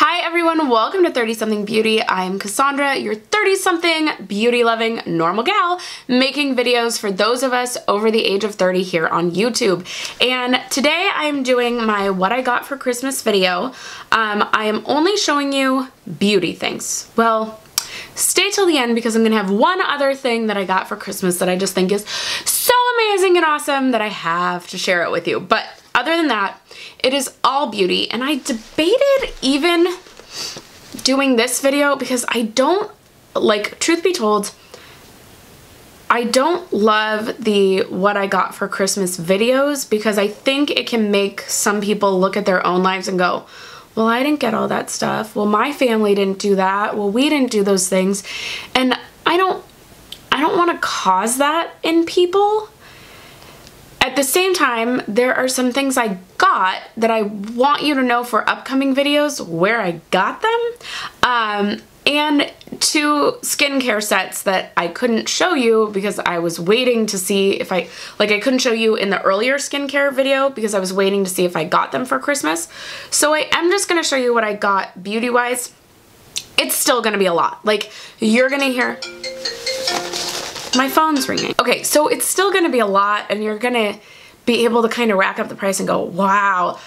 Hi everyone, welcome to 30-something beauty. I'm Cassandra, your 30-something beauty-loving normal gal, making videos for those of us over the age of 30 here on YouTube. And today I'm doing my what I got for Christmas video. I am only showing you beauty things. Well, stay till the end because I'm gonna have one other thing that I got for Christmas that I just think is so amazing and awesome that I have to share it with you. But other than that, it is all beauty, and I debated even doing this video because I don't, like, truth be told, I don't love the what I got for Christmas videos because I think it can make some people look at their own lives and go, well, I didn't get all that stuff. Well, my family didn't do that. Well, we didn't do those things. And I don't want to cause that in people. At the same time, there are some things I got that I want you to know for upcoming videos where I got them. And two skincare sets that I couldn't show you because I was waiting to see if I couldn't show you in the earlier skincare video because I was waiting to see if I got them for Christmas. So I am just going to show you what I got beauty-wise. It's still going to be a lot. Like, you're going to hear... My phone's ringing. Okay, so it's still gonna be a lot and you're gonna be able to kind of rack up the price and go, wow.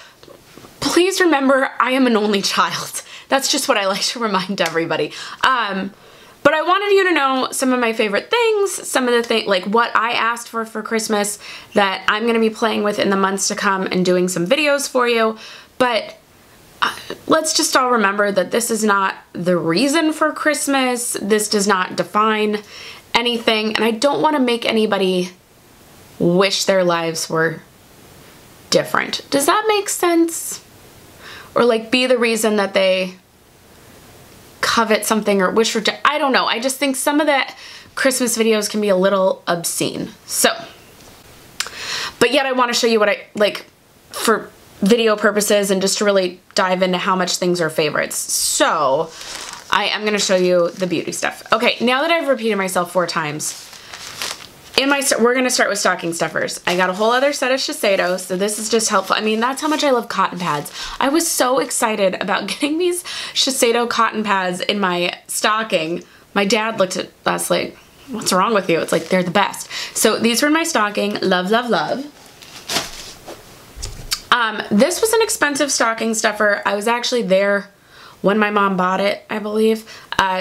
Please remember, I am an only child. That's just what I like to remind everybody. But I wanted you to know some of my favorite things, some of the things, like what I asked for Christmas that I'm gonna be playing with in the months to come and doing some videos for you. But let's just all remember that this is not the reason for Christmas. This does not define anything, and I don't want to make anybody wish their lives were different. Does that make sense? Or like be the reason that they covet something or wish for, I don't know. I just think some of the Christmas videos can be a little obscene. So, but yet I want to show you what I like for video purposes and just to really dive into how much things are favorites. So I am going to show you the beauty stuff. Okay, now that I've repeated myself 4 times, we're going to start with stocking stuffers. I got a whole other set of Shiseido, so this is just helpful. I mean, that's how much I love cotton pads. I was so excited about getting these Shiseido cotton pads in my stocking. My dad looked at us like, what's wrong with you? It's like, they're the best. So these were in my stocking. Love, love, love. This was an expensive stocking stuffer. I was actually there when my mom bought it, I believe.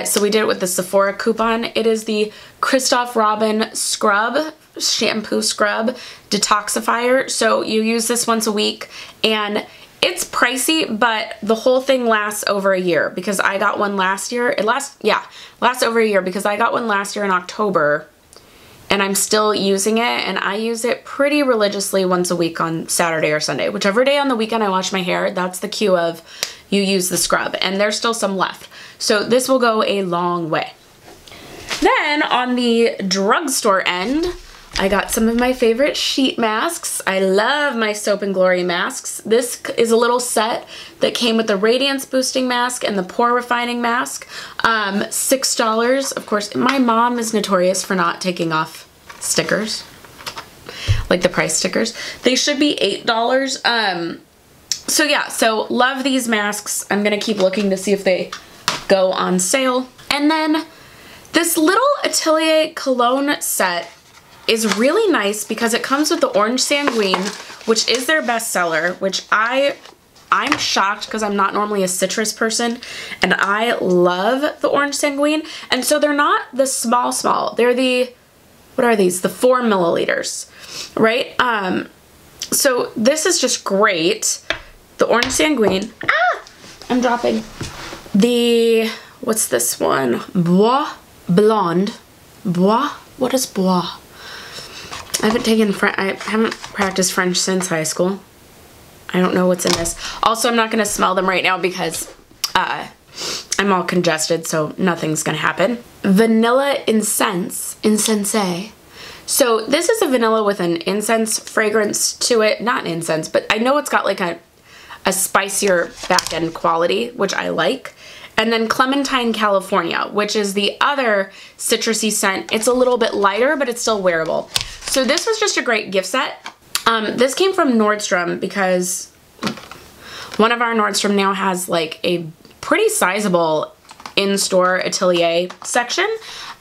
So we did it with the Sephora coupon. It is the Christoph Robin Scrub, Shampoo Scrub Detoxifier. So you use this once a week and it's pricey, but the whole thing lasts over a year because I got one last year. It lasts over a year because I got one last year in October and I'm still using it, and I use it pretty religiously once a week on Saturday or Sunday. Whichever day on the weekend I wash my hair, that's the cue of you use the scrub, and there's still some left. So this will go a long way. Then on the drugstore end, I got some of my favorite sheet masks. I love my Soap and Glory masks. This is a little set that came with the radiance boosting mask and the pore refining mask. $6. Of course, my mom is notorious for not taking off stickers, like the price stickers. They should be $8. So yeah, so love these masks. I'm gonna keep looking to see if they go on sale. And then this little Atelier cologne set is really nice because it comes with the Orange Sanguine, which is their bestseller, which I'm shocked because I'm not normally a citrus person, and I love the Orange Sanguine. And so they're not the small, they're the, what are these? The 4 milliliters, right? So this is just great. The Orange Sanguine. Ah! I'm dropping. The, what's this one? Bois Blonde. Bois? What is Bois? I haven't practiced French since high school. I don't know what's in this. Also, I'm not going to smell them right now because I'm all congested, so nothing's going to happen. Vanilla Incense. So this is a vanilla with an incense fragrance to it. Not incense, but I know it's got like a spicier back end quality, which I like. And then Clementine California, which is the other citrusy scent. It's a little bit lighter, but it's still wearable. So this was just a great gift set. This came from Nordstrom because one of our Nordstrom now has like a pretty sizable in-store atelier section.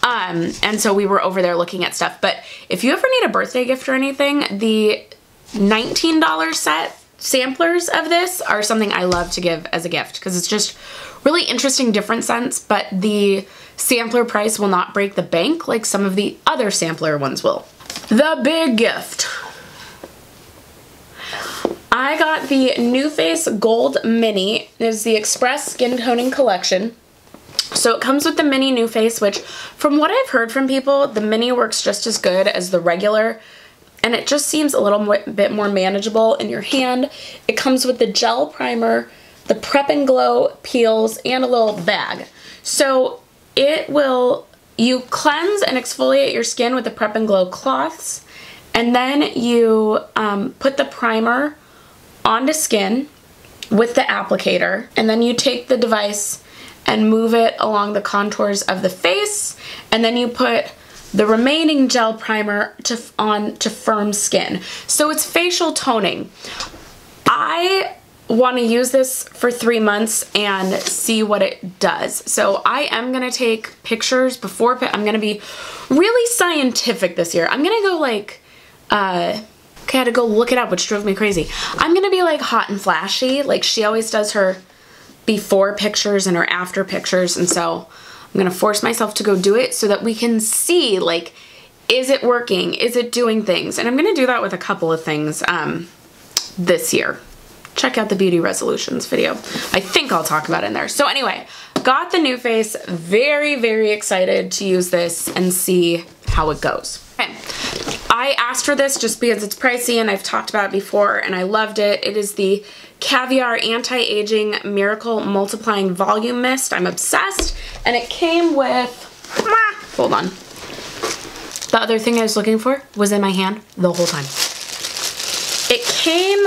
And so we were over there looking at stuff. But if you ever need a birthday gift or anything, the $19 set samplers of this are something I love to give as a gift because it's just really interesting, different scents, but the sampler price will not break the bank like some of the other sampler ones will. The big gift. I got the NuFace Gold Mini. It is the Express Skin Toning Collection. So it comes with the mini NuFace, which from what I've heard from people, the mini works just as good as the regular, and it just seems a little bit more manageable in your hand. It comes with the gel primer, the Prep and Glow peels, and a little bag. So you cleanse and exfoliate your skin with the Prep and Glow cloths, and then you put the primer onto skin with the applicator, and then you take the device and move it along the contours of the face, and then you put the remaining gel primer on to firm skin. So it's facial toning. I want to use this for 3 months and see what it does. So I am going to take pictures before, I'm going to be really scientific this year. I'm going to go like, okay, I had to go look it up, which drove me crazy. I'm going to be like hot and flashy, like she always does her before pictures and her after pictures, and so I'm gonna force myself to go do it so that we can see, like, is it working? Is it doing things? And I'm gonna do that with a couple of things this year. Check out the beauty resolutions video. I think I'll talk about it in there. So anyway, got the NuFace, very, very excited to use this and see how it goes. Okay. I asked for this just because it's pricey and I've talked about it before and I loved it. It is the Caviar Anti-Aging Miracle Multiplying Volume Mist. I'm obsessed. And it came with, hold on. The other thing I was looking for was in my hand the whole time. It came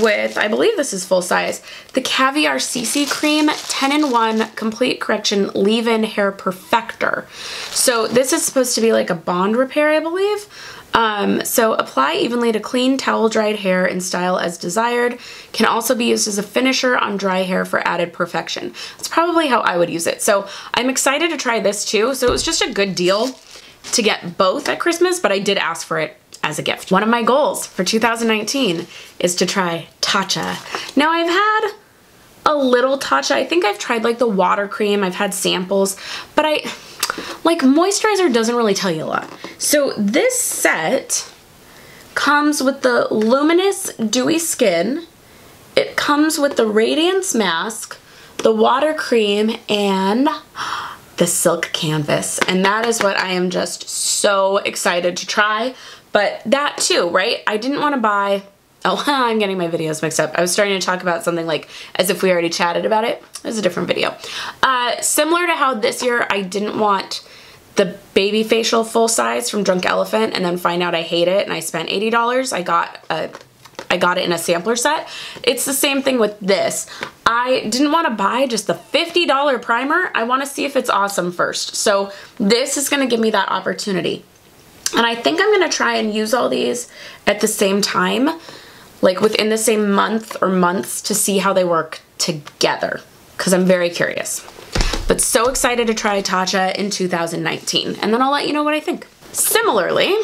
with, I believe this is full size, the Caviar CC Cream 10-in-1 Complete Correction Leave-In Hair Perfector. So this is supposed to be like a bond repair, I believe. So apply evenly to clean, towel-dried hair and style as desired. Can also be used as a finisher on dry hair for added perfection. That's probably how I would use it. So I'm excited to try this too. So it was just a good deal to get both at Christmas, but I did ask for it as a gift. One of my goals for 2019 is to try Tatcha. Now I've had a little Tatcha. I think I've tried like the water cream. I've had samples, but like moisturizer doesn't really tell you a lot. So this set comes with the Luminous Dewy Skin. It comes with the Radiance Mask, the water cream, and the Silk Canvas. And that is what I am just so excited to try. But that too, right? I didn't want to buy, oh, I'm getting my videos mixed up. I was starting to talk about something like as if we already chatted about it. It was a different video. Similar to how this year I didn't want the baby facial full size from Drunk Elephant and then find out I hate it and I spent $80. I got it in a sampler set. It's the same thing with this. I didn't want to buy just the $50 primer. I want to see if it's awesome first. So this is going to give me that opportunity. And I think I'm going to try and use all these at the same time, like within the same month or months to see how they work together, because I'm very curious. But so excited to try Tatcha in 2019, and then I'll let you know what I think. Similarly,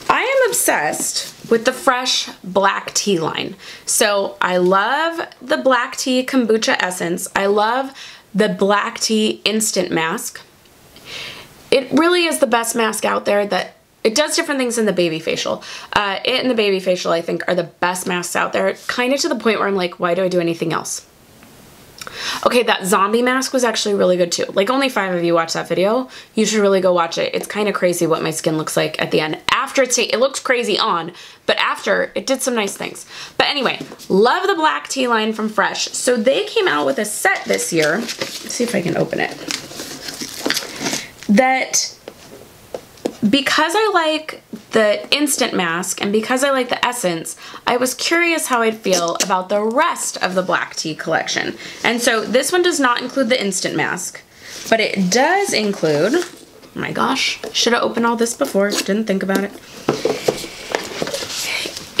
I am obsessed with the Fresh black tea line. So I love the black tea kombucha essence. I love the black tea instant mask. It really is the best mask out there. That it does different things than the baby facial. It and the baby facial, I think, are the best masks out there, kind of to the point where I'm like, why do I do anything else? Okay, that zombie mask was actually really good too. Like only 5 of you watched that video. You should really go watch it. It's kind of crazy what my skin looks like at the end. After it looks crazy on, but after it did some nice things. But anyway, love the black tea line from Fresh. So they came out with a set this year. Let's see if I can open it. That because I like the instant mask and because I like the essence, I was curious how I'd feel about the rest of the black tea collection. And so this one does not include the instant mask, but it does include, oh my gosh, should have opened all this before, didn't think about it.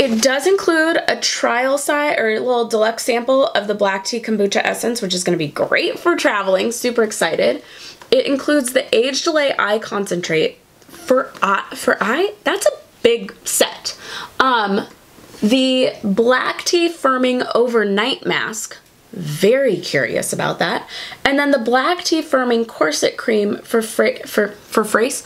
It does include a trial size or a little deluxe sample of the black tea kombucha essence, which is going to be great for traveling. Super excited. It includes the age delay eye concentrate for eye. That's a big set. The black tea firming overnight mask. Very curious about that. And then the black tea firming corset cream for face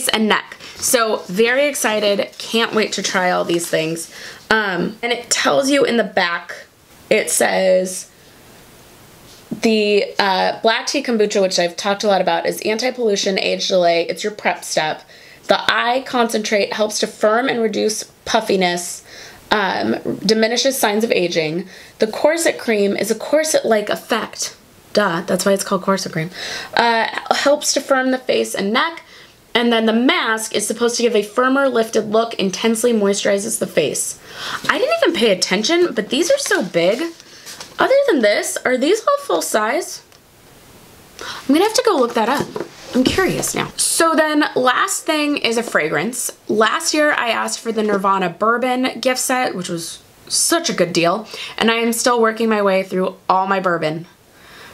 and neck. So very excited. Can't wait to try all these things. And it tells you in the back, it says the black tea kombucha, which I've talked a lot about, is anti-pollution, age delay. It's your prep step. The eye concentrate helps to firm and reduce puffiness. Diminishes signs of aging. The corset cream is a corset-like effect. Duh, that's why it's called corset cream. Helps to firm the face and neck. And then the mask is supposed to give a firmer, lifted look, intensely moisturizes the face. I didn't even pay attention, but these are so big. Other than this, are these all full size? I'm gonna have to go look that up. I'm curious now. So then last thing is a fragrance. Last year I asked for the Nirvana bourbon gift set, which was such a good deal. And I am still working my way through all my bourbon.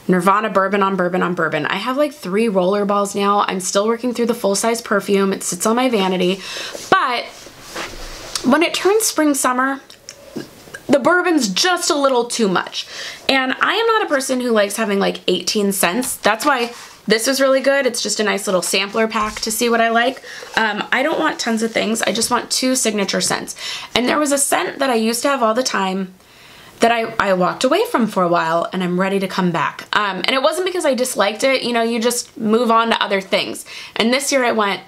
Nirvana bourbon on bourbon on bourbon. I have like 3 roller balls now. I'm still working through the full-size perfume. It sits on my vanity. But when it turns spring, summer, the bourbon's just a little too much. And I am not a person who likes having like 18 scents. That's why this was really good. It's just a nice little sampler pack to see what I like. I don't want tons of things. I just want 2 signature scents. And there was a scent that I used to have all the time that I walked away from for a while, and I'm ready to come back. And it wasn't because I disliked it. You know, you just move on to other things. And this year I went,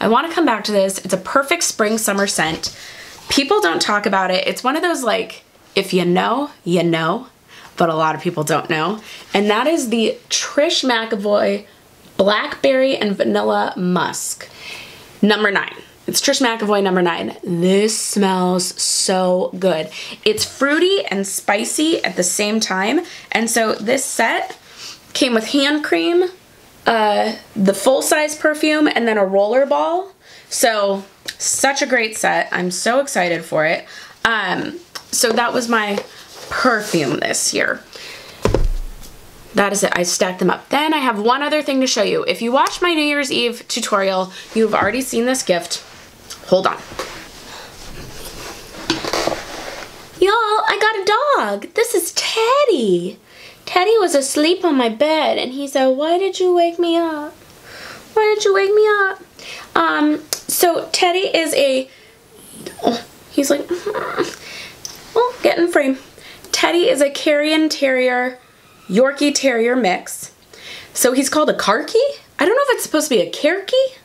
I want to come back to this. It's a perfect spring summer scent. People don't talk about it. It's one of those like, if you know, you know. But a lot of people don't know. And that is the Trish McEvoy Blackberry and Vanilla Musk. Number 9. It's Trish McEvoy number 9. This smells so good. It's fruity and spicy at the same time. And so this set came with hand cream, the full-size perfume, and then a roller ball. So such a great set. I'm so excited for it. So that was my perfume this year. That is it. I stacked them up. Then I have one other thing to show you. If you watched my New Year's Eve tutorial, you've already seen this gift. Hold on. Y'all, I got a dog. This is Teddy. Teddy was asleep on my bed and he said, "Why did you wake me up? Why did you wake me up?" So Teddy is a, oh, he's like, oh, get in frame. Teddy is a Carrion Terrier, Yorkie Terrier mix. So he's called a Karki. I don't know if it's supposed to be a Kerky.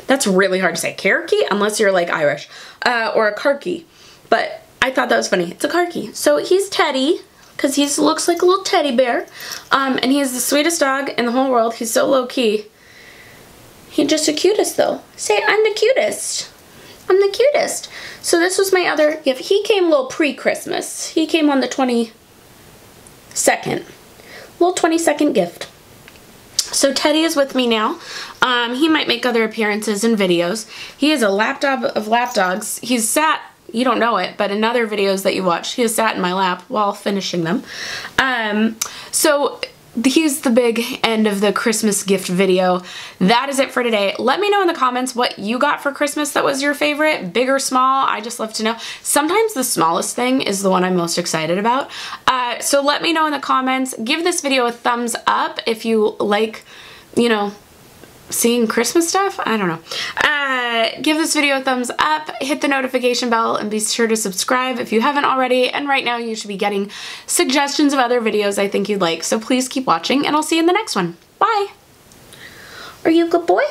That's really hard to say. Kerky, unless you're like Irish. Or a Karki. But I thought that was funny. It's a Karki. So he's Teddy, because he looks like a little teddy bear. And he is the sweetest dog in the whole world. He's so low-key. He's just the cutest, though. Say, I'm the cutest. I'm the cutest. So this was my other gift. He came a little pre-Christmas. He came on the 22nd. Little 22nd gift. So Teddy is with me now. He might make other appearances in videos. He is a lapdog of lapdogs. He's sat, you don't know it, but in other videos that you watched, he has sat in my lap while finishing them. So he's the big end of the Christmas gift video. That is it for today. Let me know in the comments what you got for Christmas that was your favorite, big or small. I just love to know. Sometimes the smallest thing is the one I'm most excited about. So let me know in the comments. Give this video a thumbs up if you like, you know, seeing Christmas stuff. I don't know. Give this video a thumbs up, hit the notification bell, and be sure to subscribe if you haven't already. And right now you should be getting suggestions of other videos I think you'd like. So please keep watching, and I'll see you in the next one. Bye. Are you a good boy?